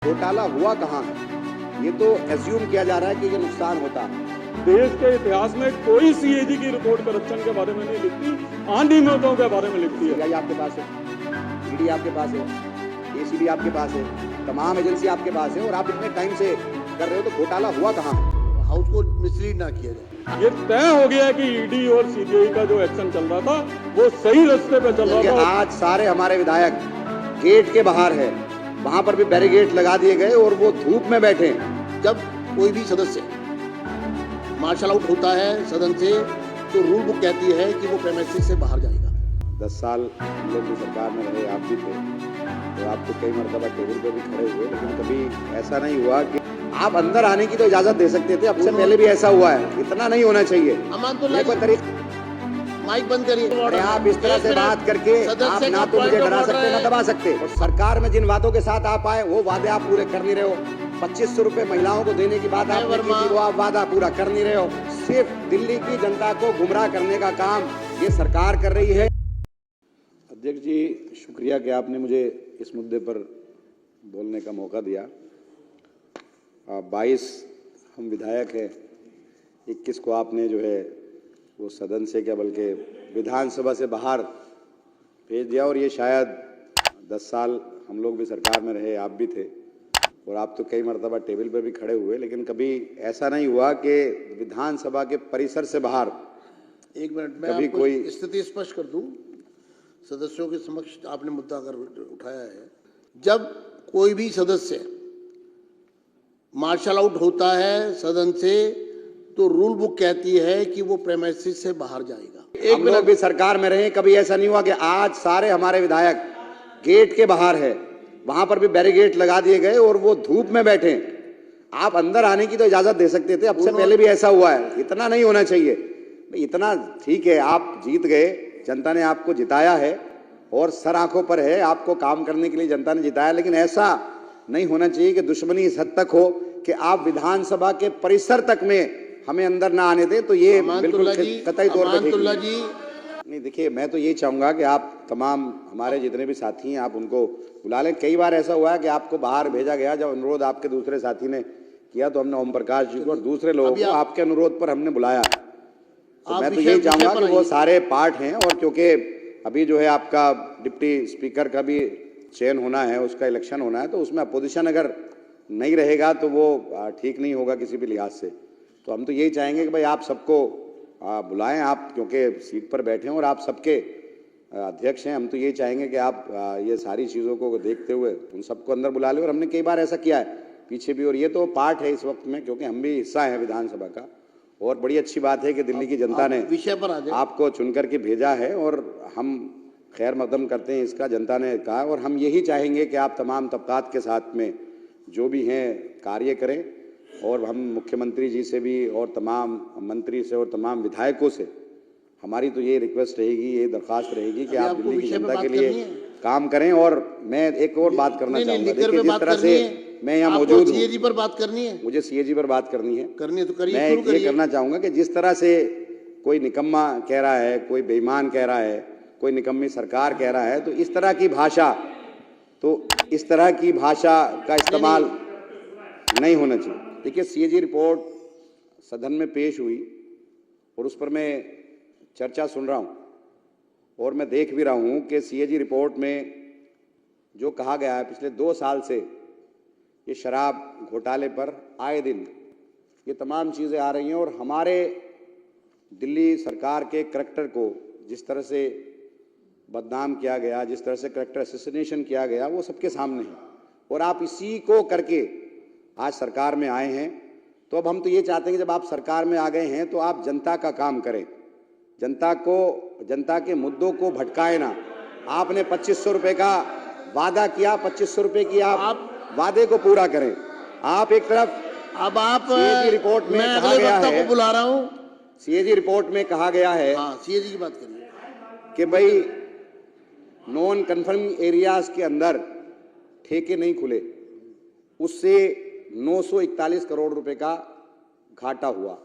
घोटाला हुआ कहाँ है? ये तो एज्यूम किया जा रहा है कि ये नुकसान होता है। देश के इतिहास में कोई सीएजी की रिपोर्ट करप्शन के बारे में नहीं लिखती, अनियमितों के बारे में लिखती है। सीबीआई आपके पास है, ईडी आपके पास है, एसीबी आपके पास है, तमाम एजेंसी आपके पास है, और आप इतने टाइम से कर रहे हो, तो घोटाला हुआ कहाँ है? हाउस को मिसलीड ना किया जाए। ये तय हो गया है कि ईडी और सीबीआई का जो एक्शन चल रहा था वो सही रास्ते पे चल रहा था। आज सारे हमारे विधायक गेट के बाहर है, वहां पर भी बैरिकेड लगा दिए गए और वो धूप में बैठे हैं। जब कोई भी सदस्य मार्शल आउट होता है सदन से, तो रूल बुक कहती है कि वो प्रेमाइसेस से बाहर जाएगा। 10 साल हम लोग भी सरकार में रहे, आप भी थे, तो आप तो कई मरतबा टेबल पे भी खड़े हुए, लेकिन कभी ऐसा नहीं हुआ कि आप अंदर आने की तो इजाजत दे सकते थे। अब से पहले भी ऐसा हुआ है, इतना नहीं होना चाहिए। अमानतुल्लाह कोई तरीका माइक बंद करिए। अरे आप इस तरह से बात करके आप ना तो मुझे डरा सकते ना दबा सकते। और सरकार में जिन वादों के साथ आप आए वो वादे आप पूरे कर नहीं रहे हो। 2500 रुपए महिलाओं को देने की बात आपने की थी, वो आप वादा पूरा कर नहीं रहे हो। सिर्फ दिल्ली की जनता को गुमराह करने का काम ये सरकार कर रही है। अध्यक्ष जी, शुक्रिया कि आपने मुझे इस मुद्दे पर बोलने का मौका दिया। 22 हम विधायक हैं, 21 को आपने जो है वो सदन से क्या बल्कि विधानसभा से बाहर भेज दिया। और ये शायद 10 साल हम लोग भी सरकार में रहे, आप भी थे, और आप तो कई मरतबा टेबल पर भी खड़े हुए, लेकिन कभी ऐसा नहीं हुआ कि विधानसभा के परिसर से बाहर। एक मिनट में कभी आपको कोई स्थिति स्पष्ट कर दूं। सदस्यों के समक्ष आपने मुद्दा अगर उठाया है, जब कोई भी सदस्य मार्शल आउट होता है सदन से, तो रूल बुक कहती है कि वो प्रेमाइसेस से बाहर जाएगा। हम लोग भी सरकार में रहे, कभी ऐसा नहीं हुआ कि आज सारे हमारे विधायक गेट के बाहर है, वहां पर भी बैरिकेड लगा दिए गए और वो धूप में बैठे। आप अंदर आने की तो इजाजत दे सकते थे। अब से पहले भी ऐसा हुआ है, इतना नहीं होना चाहिए। इतना ठीक है, आप जीत गए, जनता ने आपको जिताया है और सर आंखों पर है, आपको काम करने के लिए जनता ने जिताया, लेकिन ऐसा नहीं होना चाहिए कि दुश्मनी इस हद तक हो कि आप विधानसभा के परिसर तक में हमें अंदर ना आने दें। तो ये बिल्कुल कतई तौर पर नहीं। देखिए, मैं तो ये चाहूंगा कि आप तमाम हमारे जितने भी साथी हैं आप उनको बुला लें। कई बार ऐसा हुआ है कि आपको बाहर भेजा गया, जब अनुरोध आपके दूसरे साथी ने किया तो हमने ओम प्रकाश जी को और दूसरे लोगों को आपके अनुरोध पर हमने बुलाया। तो मैं तो यही चाहूंगा कि वो सारे पार्ट हैं, और क्योंकि अभी जो है आपका डिप्टी स्पीकर का भी चयन होना है, उसका इलेक्शन होना है, तो उसमें अपोजिशन अगर नहीं रहेगा तो वो ठीक नहीं होगा किसी भी लिहाज से। तो हम तो यही चाहेंगे कि भाई आप सबको बुलाएं, आप क्योंकि सीट पर बैठे हैं और आप सबके अध्यक्ष हैं। हम तो यही चाहेंगे कि आप ये सारी चीज़ों को देखते हुए उन सबको अंदर बुला लें, और हमने कई बार ऐसा किया है पीछे भी, और ये तो पार्ट है इस वक्त में, क्योंकि हम भी हिस्सा हैं विधानसभा का। और बड़ी अच्छी बात है कि दिल्ली की जनता ने विषय पर आ जाए, आपको चुन करके भेजा है, और हम खैर मकदम करते हैं इसका, जनता ने कहा। और हम यही चाहेंगे कि आप तमाम तबकात के साथ में जो भी हैं कार्य करें, और हम मुख्यमंत्री जी से भी और तमाम मंत्री से और तमाम विधायकों से हमारी तो ये रिक्वेस्ट रहेगी, ये दरख्वास्त रहेगी कि आप दिल्ली की जनता के लिए काम करें। और मैं एक और बात करना चाहूँगा, देखिए जिस तरह से मैं यहाँ मौजूद हूँ, सीएजी पर बात करनी है, मुझे सीएजी पर बात करनी है तो करिए। मैं ये करना चाहूँगा कि जिस तरह से कोई निकम्मा कह रहा है, कोई बेईमान कह रहा है, कोई निकम्मी सरकार कह रहा है, तो इस तरह की भाषा का इस्तेमाल नहीं होना चाहिए। देखिए, सीएजी रिपोर्ट सदन में पेश हुई और उस पर मैं चर्चा सुन रहा हूँ, और मैं देख भी रहा हूँ कि सीएजी रिपोर्ट में जो कहा गया है, पिछले 2 साल से ये शराब घोटाले पर आए दिन ये तमाम चीज़ें आ रही हैं, और हमारे दिल्ली सरकार के करैक्टर को जिस तरह से बदनाम किया गया, जिस तरह से करैक्टर असैसिनेशन किया गया, वो सबके सामने है। और आप इसी को करके आज सरकार में आए हैं। तो अब हम तो ये चाहते हैं कि जब आप सरकार में आ गए हैं तो आप जनता का काम करें, जनता के मुद्दों को भटकाए ना। आपने 2500 रुपये का वादा किया, 2500 रुपये की आप वादे को पूरा करें। आप एक तरफ, अब आप सीएजी रिपोर्ट में कहा गया है, बुला रहा हूं, सीएजी रिपोर्ट में कहा गया है, सीएजी की बात करिए, कि भाई नॉन कन्फर्मिंग एरियाज के अंदर ठेके नहीं खुले, उससे 941 करोड़ रुपए का घाटा हुआ।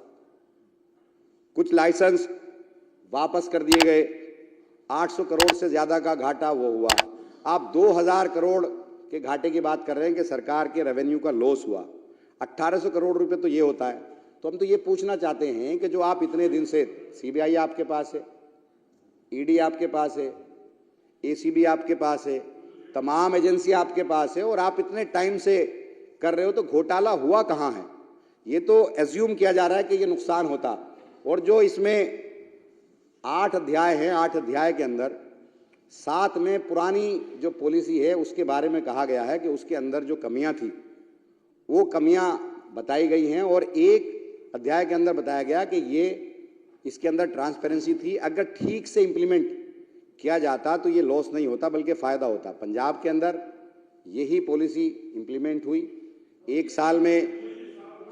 कुछ लाइसेंस वापस कर दिए गए, 800 करोड़ से ज्यादा का घाटा वो हुआ। आप 2000 करोड़ के घाटे की बात कर रहे हैं कि सरकार के रेवेन्यू का लॉस हुआ 1800 करोड़ रुपए, तो ये होता है। तो हम तो ये पूछना चाहते हैं कि जो आप इतने दिन से, सीबीआई आपके पास है, ईडी आपके पास है, एसीबी आपके पास है, तमाम एजेंसी आपके पास है, और आप इतने टाइम से कर रहे हो, तो घोटाला हुआ कहाँ है? ये तो एज्यूम किया जा रहा है कि ये नुकसान होता। और जो इसमें 8 अध्याय हैं, 8 अध्याय के अंदर 7 में पुरानी जो पॉलिसी है उसके बारे में कहा गया है कि उसके अंदर जो कमियां थी वो कमियां बताई गई हैं, और एक अध्याय के अंदर बताया गया कि ये इसके अंदर ट्रांसपेरेंसी थी, अगर ठीक से इंप्लीमेंट किया जाता तो ये लॉस नहीं होता बल्कि फ़ायदा होता। पंजाब के अंदर यही पॉलिसी इंप्लीमेंट हुई, 1 साल में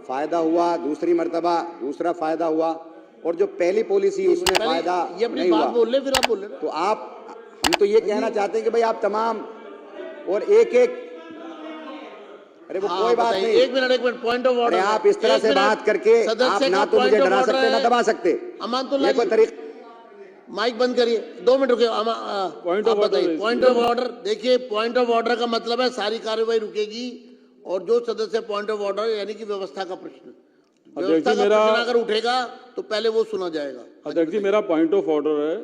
फ़ायदा हुआ, दूसरी मर्तबा दूसरा फ़ायदा हुआ, और जो पहली पॉलिसी उसमें फ़ायदा ये अपनी नहीं बात हुआ। बोल ले, फिर आप बोल ले। तो हम तो ये कहना चाहते हैं कि भाई आप तमाम और एक अरे वो कोई बात नहीं, एक मिनट पॉइंट ऑफ ऑर्डर। आप इस तरह से बात करके आप ना तो मुझे डरा सकते ना दबा सकते। अमानतुल्लाह कोई तरीका, माइक बंद करिए, 2 मिनट रुकिए। Point of order is- point of order देखिए, पॉइंट ऑफ ऑर्डर का मतलब है सारी कार्रवाई रुकेगी, और जो सदस्य पॉइंट ऑफ ऑर्डर यानी कि व्यवस्था का प्रश्न, व्यवस्था का मेरा- प्रश्न अगर उठेगा तो पहले वो सुना जाएगा। अध्यक्ष जी, मेरा पॉइंट ऑफ ऑर्डर है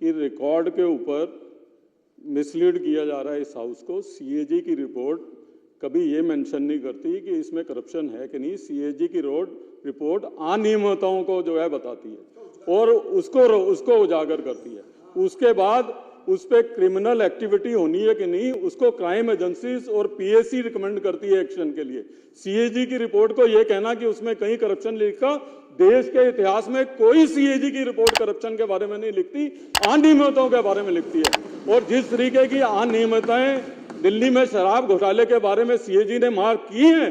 कि रिकॉर्ड के ऊपर मिसलीड किया जा रहा है इस हाउस को। सीएजी की रिपोर्ट कभी ये मेंशन नहीं करती कि इसमें करप्शन है कि नहीं। सीएजी की रिपोर्ट अनियमितताओं को जो है बताती है और उसको उजागर करती है। उसके बाद उस पर क्रिमिनल एक्टिविटी होनी है कि नहीं, उसको क्राइम एजेंसीज और पीएसी रिकमेंड करती है एक्शन के लिए। सीएजी की रिपोर्ट को यह कहना कि उसमें कहीं करप्शन लिखा, देश के इतिहास में कोई सीएजी की रिपोर्ट करप्शन के बारे में नहीं लिखती, अनियमितताओं के बारे में लिखती है। और जिस तरीके की अनियमितताएं दिल्ली में शराब घोटाले के बारे में सीएजी ने मार्क की हैं,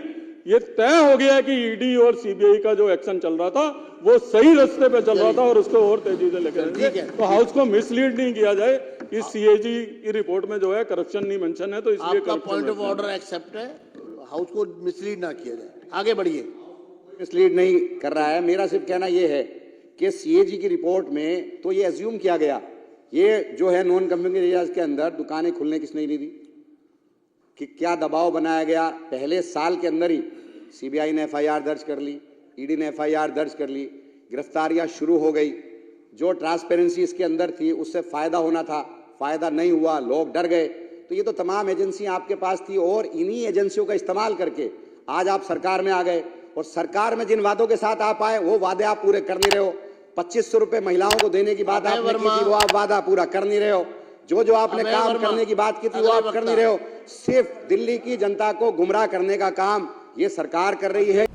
ये तय हो गया है कि ईडी और सीबीआई का जो एक्शन चल रहा था वो सही रास्ते पे चल रहा था और उसको और तेजी से लेकर जाएंगे। तो हाउस को मिसलीड नहीं किया जाए कि सीएजी की रिपोर्ट में जो है करप्शन नहीं मेंशन है, तो इसलिए आपका पॉइंट ऑफ ऑर्डर एक्सेप्ट है, हाउस को मिसलीड ना किया जाए। आगे बढ़िए। मिसलीड नहीं कर रहा है, मेरा सिर्फ कहना यह है कि सीएजी की रिपोर्ट में तो ये एज्यूम किया गया, ये जो है नॉन कम्युनिकेशन एरियाज के अंदर दुकानें खुलने किसने नहीं दी, कि क्या दबाव बनाया गया। पहले साल के अंदर ही सीबीआई ने एफआईआर दर्ज कर ली, ईडी ने एफआईआर दर्ज कर ली, गिरफ्तारियां शुरू हो गई। जो ट्रांसपेरेंसी इसके अंदर थी उससे फायदा होना था, फायदा नहीं हुआ, लोग डर गए। तो ये तो तमाम एजेंसियां आपके पास थी और इन्हीं एजेंसियों का इस्तेमाल करके आज आप सरकार में आ गए, और सरकार में जिन वादों के साथ आप आए वो वादे आप पूरे कर नहीं रहे हो। 2500 रुपए महिलाओं को देने की बात आपने की थी, वो आप वादा पूरा कर नहीं रहे हो। जो आपने काम करने की बात की थी वो आप कर नहीं रहे हो। सिर्फ दिल्ली की जनता को गुमराह करने का काम ये सरकार कर रही है।